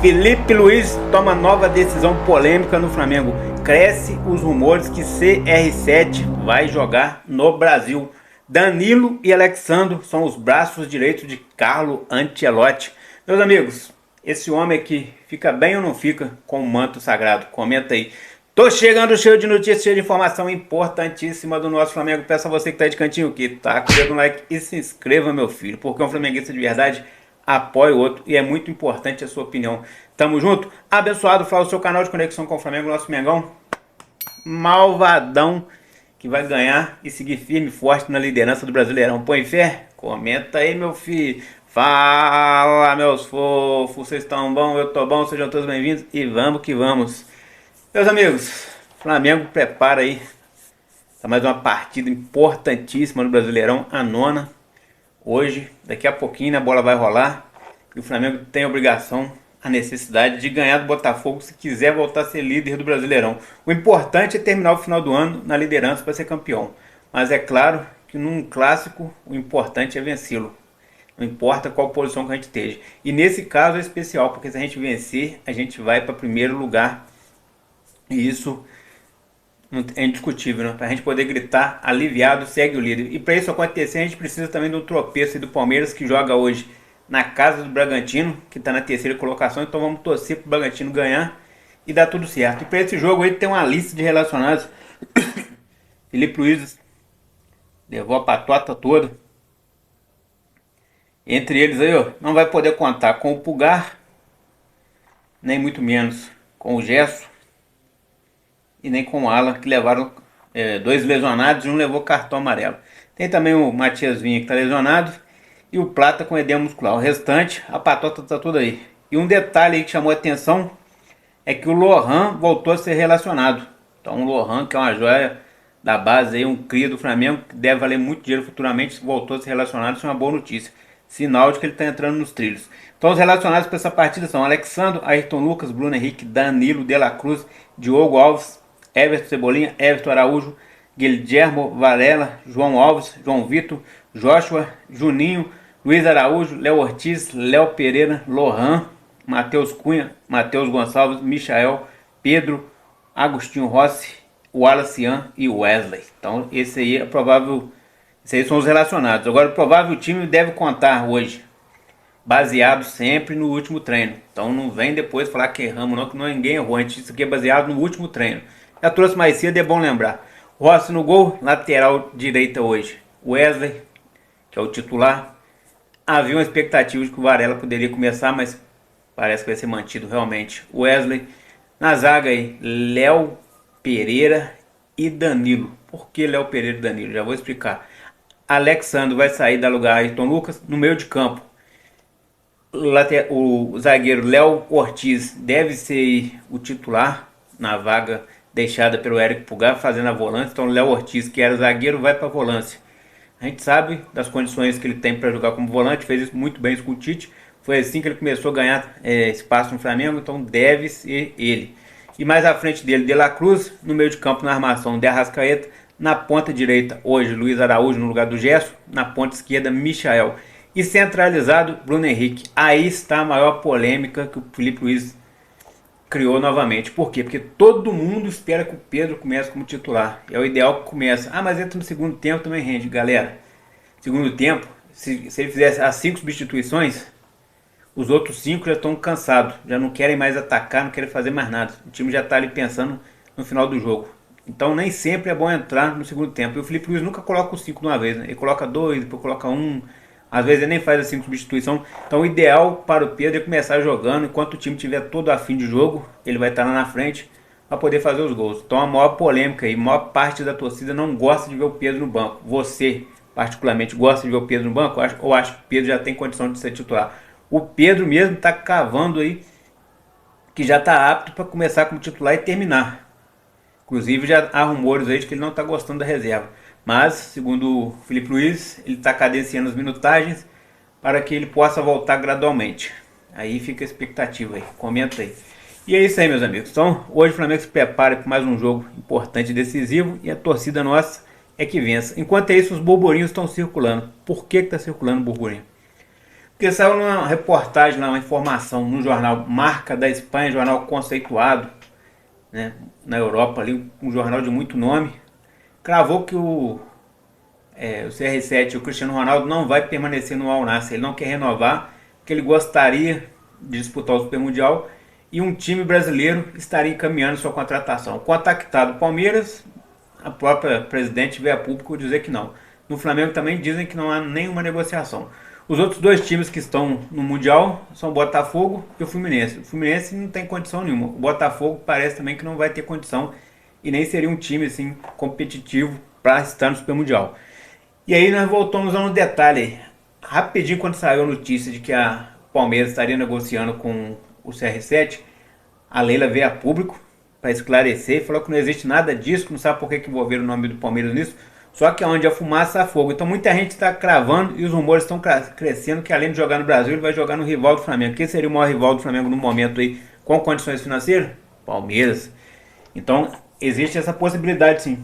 Felipe Luiz toma nova decisão polêmica no Flamengo. Cresce os rumores que CR7 vai jogar no Brasil. Danilo e Alexandro são os braços direitos de Carlo Ancelotti. Meus amigos, esse homem aqui fica bem ou não fica com o manto sagrado? Comenta aí. Tô chegando cheio de notícias, cheio de informação importantíssima do nosso Flamengo. Peço a você que tá de cantinho aqui, tá? Com o dedo no like e se inscreva, meu filho, porque um flamenguista de verdade apoia o outro e é muito importante a sua opinião. Tamo junto? Abençoado, fala o seu canal de conexão com o Flamengo, nosso Mengão malvadão, que vai ganhar e seguir firme e forte na liderança do Brasileirão. Põe fé? Comenta aí, meu filho. Fala, meus fofos, vocês estão bom? Eu tô bom, sejam todos bem-vindos e vamos que vamos. Meus amigos, Flamengo prepara aí para mais uma partida importantíssima no Brasileirão, a nona. Hoje, daqui a pouquinho a bola vai rolar e o Flamengo tem a obrigação, a necessidade de ganhar do Botafogo se quiser voltar a ser líder do Brasileirão. O importante é terminar o final do ano na liderança para ser campeão. Mas é claro que num clássico o importante é vencê-lo. Não importa qual posição que a gente esteja. E nesse caso é especial, porque se a gente vencer, a gente vai para primeiro lugar. E isso é indiscutível, né? Para a gente poder gritar, aliviado, segue o líder. E para isso acontecer, a gente precisa também do tropeço do Palmeiras, que joga hoje na casa do Bragantino, que está na terceira colocação. Então vamos torcer para o Bragantino ganhar e dar tudo certo. E para esse jogo aí tem uma lista de relacionados. Felipe Luiz levou a patota toda. Entre eles aí, ó, não vai poder contar com o Pulgar, nem muito menos com o Gesso e nem com o Alan, que levaram dois lesionados e um levou cartão amarelo. Tem também o Matias Vinha, que está lesionado, e o Plata com edema muscular. O restante, a patota está tudo aí. E um detalhe aí que chamou a atenção é que o Lohan voltou a ser relacionado. Então o Lohan, que é uma joia da base, aí, um cria do Flamengo, que deve valer muito dinheiro futuramente, voltou a ser relacionado. Isso é uma boa notícia. Sinal de que ele está entrando nos trilhos. Então os relacionados para essa partida são Alexandro, Ayrton Lucas, Bruno Henrique, Danilo, De La Cruz, Diogo Alves, Everton Cebolinha, Everton Araújo, Guilhermo Varela, João Alves, João Vitor, Joshua, Juninho, Luiz Araújo, Léo Ortiz, Léo Pereira, Lohan, Matheus Cunha, Matheus Gonçalves, Michael, Pedro, Agostinho Rossi, Wallace Ian e Wesley. Então esse aí é provável, esses aí são os relacionados. Agora o provável time deve contar hoje, baseado sempre no último treino. Então não vem depois falar que erramos não, que não ninguém errou. Isso aqui é baseado no último treino. Já trouxe mais cedo, é bom lembrar. Rossi no gol, lateral direita hoje. Wesley, que é o titular. Havia uma expectativa de que o Varela poderia começar, mas parece que vai ser mantido realmente. Wesley. Na zaga aí, Léo Pereira e Danilo. Por que Léo Pereira e Danilo? Já vou explicar. Alexandro vai sair da lugar Ayrton Lucas no meio de campo. O zagueiro Léo Ortiz deve ser o titular na vaga deixada pelo Eric Pulgar, fazendo a volância. Então Léo Ortiz, que era zagueiro, vai para a volância. A gente sabe das condições que ele tem para jogar como volante, fez isso muito bem com o Tite. Foi assim que ele começou a ganhar espaço no Flamengo, então deve ser ele. E mais à frente dele, De La Cruz, no meio de campo na armação, De Arrascaeta. Na ponta direita, hoje, Luiz Araújo no lugar do Gesso. Na ponta esquerda, Michael. E centralizado, Bruno Henrique. Aí está a maior polêmica que o Felipe Luiz criou novamente. Por quê? Porque todo mundo espera que o Pedro comece como titular. É o ideal que comece. Ah, mas entra no segundo tempo também rende. Galera, segundo tempo, se ele fizesse as 5 substituições, os outros 5 já estão cansados. Já não querem mais atacar, não querem fazer mais nada. O time já está ali pensando no final do jogo. Então nem sempre é bom entrar no segundo tempo. E o Felipe Luiz nunca coloca os 5 de uma vez, né? Ele coloca 2, depois coloca 1. Às vezes ele nem faz assim substituição. Então o ideal para o Pedro é começar jogando. Enquanto o time tiver todo afim de jogo, ele vai estar lá na frente para poder fazer os gols. Então a maior polêmica aí, a maior parte da torcida não gosta de ver o Pedro no banco. Você particularmente gosta de ver o Pedro no banco? Ou acha que o Pedro já tem condição de ser titular? O Pedro mesmo está cavando aí que já está apto para começar como titular e terminar. Inclusive já há rumores aí de que ele não está gostando da reserva. Mas, segundo o Felipe Luiz, ele está cadenciando as minutagens para que ele possa voltar gradualmente. Aí fica a expectativa aí, comenta aí. E é isso aí, meus amigos. Então, hoje o Flamengo se prepara para mais um jogo importante e decisivo e a torcida nossa é que vença. Enquanto é isso, os burburinhos estão circulando. Por que está circulando o burburinho? Porque saiu uma reportagem lá, uma informação no jornal Marca da Espanha, jornal conceituado, né, na Europa ali, um jornal de muito nome, cravou que o CR7, o Cristiano Ronaldo, não vai permanecer no Al Nassr. Ele não quer renovar, porque ele gostaria de disputar o Super Mundial e um time brasileiro estaria encaminhando sua contratação. Contactado o Palmeiras, a própria presidente veio a público dizer que não. No Flamengo também dizem que não há nenhuma negociação. Os outros dois times que estão no Mundial são o Botafogo e o Fluminense. O Fluminense não tem condição nenhuma. O Botafogo parece também que não vai ter condição e nem seria um time assim competitivo para estar no Super Mundial. E aí nós voltamos a um detalhe aí. Rapidinho, quando saiu a notícia de que a Palmeiras estaria negociando com o CR7, a Leila veio a público para esclarecer e falou que não existe nada disso, que não sabe por que envolveram o nome do Palmeiras nisso, só que onde a fumaça há fogo. Então muita gente está cravando e os rumores estão crescendo que além de jogar no Brasil, ele vai jogar no rival do Flamengo. Quem seria o maior rival do Flamengo no momento aí, com condições financeiras? Palmeiras. Então existe essa possibilidade sim.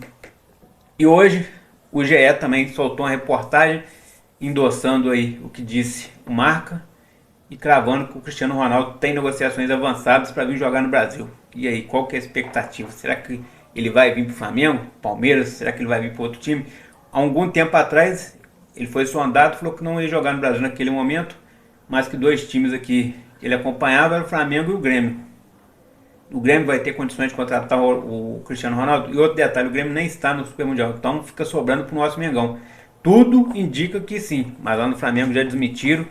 E hoje o GE também soltou uma reportagem endossando aí o que disse o Marca e cravando que o Cristiano Ronaldo tem negociações avançadas para vir jogar no Brasil. E aí, qual que é a expectativa? Será que ele vai vir para o Flamengo, Palmeiras? Será que ele vai vir para outro time? Há algum tempo atrás ele foi sondado, falou que não ia jogar no Brasil naquele momento, mas que dois times aqui que ele acompanhava eram o Flamengo e o Grêmio. O Grêmio vai ter condições de contratar o Cristiano Ronaldo. E outro detalhe, o Grêmio nem está no Super Mundial, então fica sobrando para o nosso Mengão. Tudo indica que sim, mas lá no Flamengo já desmentiram.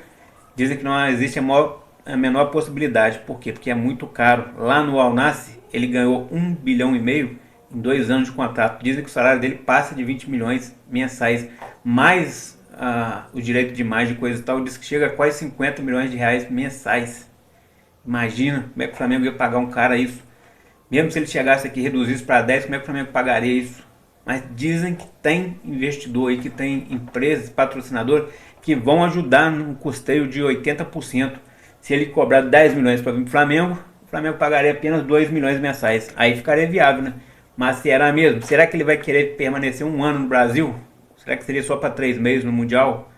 Dizem que não existe a menor possibilidade. Por quê? Porque é muito caro. Lá no Al Nassr ele ganhou 1,5 bilhão em 2 anos de contrato. Dizem que o salário dele passa de 20 milhões mensais, mais o direito de imagem e coisa e tal. Diz que chega a quase 50 milhões de reais mensais. Imagina como é que o Flamengo ia pagar um cara isso. Mesmo se ele chegasse aqui e reduzisse para 10, como é que o Flamengo pagaria isso? Mas dizem que tem investidor aí, que tem empresas, patrocinador, que vão ajudar no custeio de 80%. Se ele cobrar 10 milhões para vir para o Flamengo pagaria apenas 2 milhões mensais. Aí ficaria viável, né? Mas será mesmo? Será que ele vai querer permanecer um ano no Brasil? Será que seria só para 3 meses no Mundial?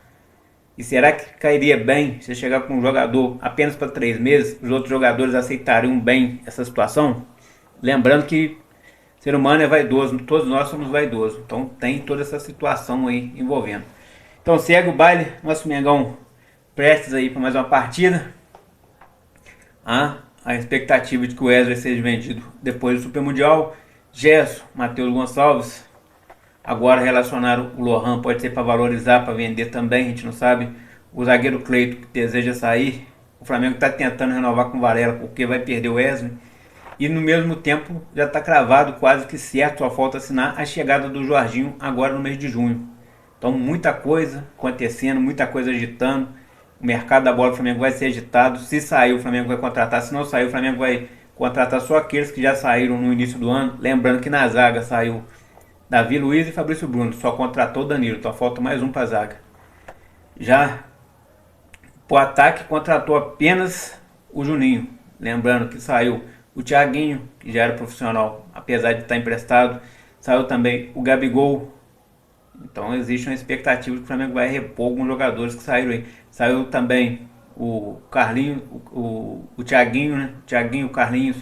E será que cairia bem se chegar com um jogador apenas para 3 meses? Os outros jogadores aceitariam bem essa situação? Lembrando que ser humano é vaidoso, todos nós somos vaidosos. Então tem toda essa situação aí envolvendo. Então segue o baile, nosso Mengão prestes aí para mais uma partida. A expectativa de que o Wesley seja vendido depois do Super Mundial. Gerson, Matheus Gonçalves. Agora relacionaram o Lohan, pode ser para valorizar, para vender também, a gente não sabe. O zagueiro Cleiton, que deseja sair. O Flamengo está tentando renovar com o Varela, porque vai perder o Wesley. E no mesmo tempo já está cravado, quase que certo, só falta assinar a chegada do Jorginho agora no mês de junho. Então muita coisa acontecendo, muita coisa agitando. O mercado da bola do Flamengo vai ser agitado. Se sair, o Flamengo vai contratar. Se não sair, o Flamengo vai contratar só aqueles que já saíram no início do ano. Lembrando que na zaga saiu Davi Luiz e Fabrício Bruno. Só contratou o Danilo. Então falta mais um para a zaga. Já o ataque contratou apenas o Juninho. Lembrando que saiu o Thiaguinho, que já era profissional, apesar de estar emprestado. Saiu também o Gabigol. Então existe uma expectativa de que o Flamengo vai repor alguns jogadores que saíram aí. Saiu também o Carlinhos, o Thiaguinho, né? O Thiaguinho, o Carlinhos.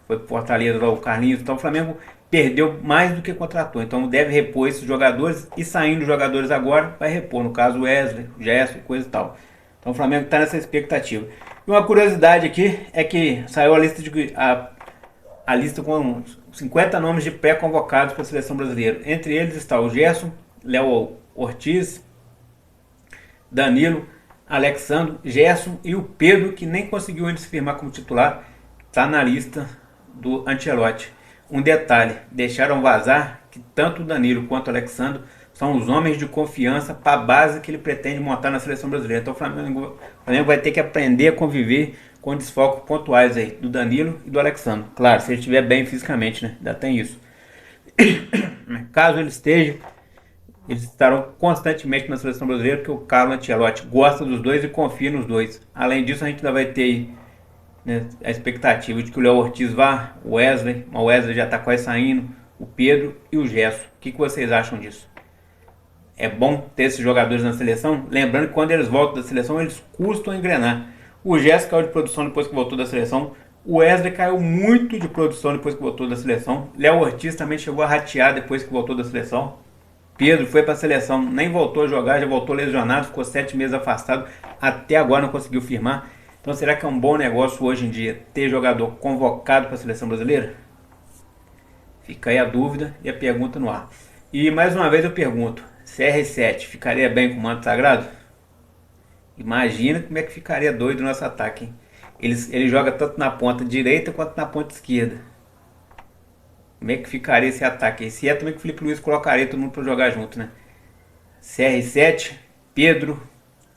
Foi pro Fortaleza lá o Carlinhos. Então o Flamengo perdeu mais do que contratou. Então deve repor esses jogadores. E saindo os jogadores agora, vai repor. No caso o Wesley, o Gerson, coisa e tal. Então o Flamengo está nessa expectativa. E uma curiosidade aqui é que saiu a lista com 50 nomes de pré-convocados para a seleção brasileira. Entre eles está o Gerson, Léo Ortiz, Danilo, Alexandre, Gerson e o Pedro, que nem conseguiu ainda se firmar como titular, está na lista do Ancelotti. Um detalhe, deixaram vazar que tanto o Danilo quanto o Alexandre são os homens de confiança para a base que ele pretende montar na seleção brasileira. Então o Flamengo vai ter que aprender a conviver com desfalques pontuais aí, do Danilo e do Alexandre. Claro, se ele estiver bem fisicamente, né? Ainda tem isso. Caso ele esteja, eles estarão constantemente na seleção brasileira, porque o Carlo Ancelotti gosta dos dois e confia nos dois. Além disso, a gente ainda vai ter, né, a expectativa de que o Léo Ortiz vá, o Wesley, mas o Wesley já está quase saindo, o Pedro e o Gerson. O que vocês acham disso? é bom ter esses jogadores na seleção. Lembrando que quando eles voltam da seleção, eles custam engrenar. O Gerson caiu de produção depois que voltou da seleção. O Wesley caiu muito de produção depois que voltou da seleção. Léo Ortiz também chegou a ratear depois que voltou da seleção. Pedro foi para a seleção, nem voltou a jogar, já voltou lesionado, ficou 7 meses afastado. Até agora não conseguiu firmar. Então será que é um bom negócio hoje em dia ter jogador convocado para a seleção brasileira? Fica aí a dúvida e a pergunta no ar. E mais uma vez eu pergunto, CR7 ficaria bem com o manto sagrado? Imagina como é que ficaria doido o nosso ataque, hein? Ele joga tanto na ponta direita quanto na ponta esquerda. Como é que ficaria esse ataque? Se é também que o Felipe Luiz colocaria todo mundo para jogar junto, né? CR7, Pedro,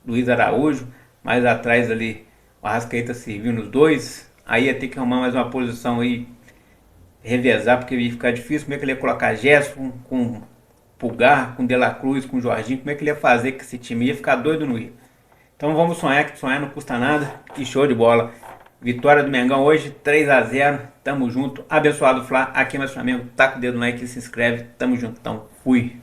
Luiz Araújo, mais atrás ali o Arrascaeta serviu nos dois. Aí ia ter que arrumar mais uma posição aí, revezar, porque ia ficar difícil. Como é que ele ia colocar Gerson com Pulgar, com De La Cruz, com Jorginho? Como é que ele ia fazer que esse time ia ficar doido no ia? Então vamos sonhar, que sonhar não custa nada. E show de bola. Vitória do Mengão hoje, 3-0. Tamo junto. Abençoado Fla. Aqui é mais Flamengo. Taca o dedo no like e se inscreve. Tamo junto. Então, fui.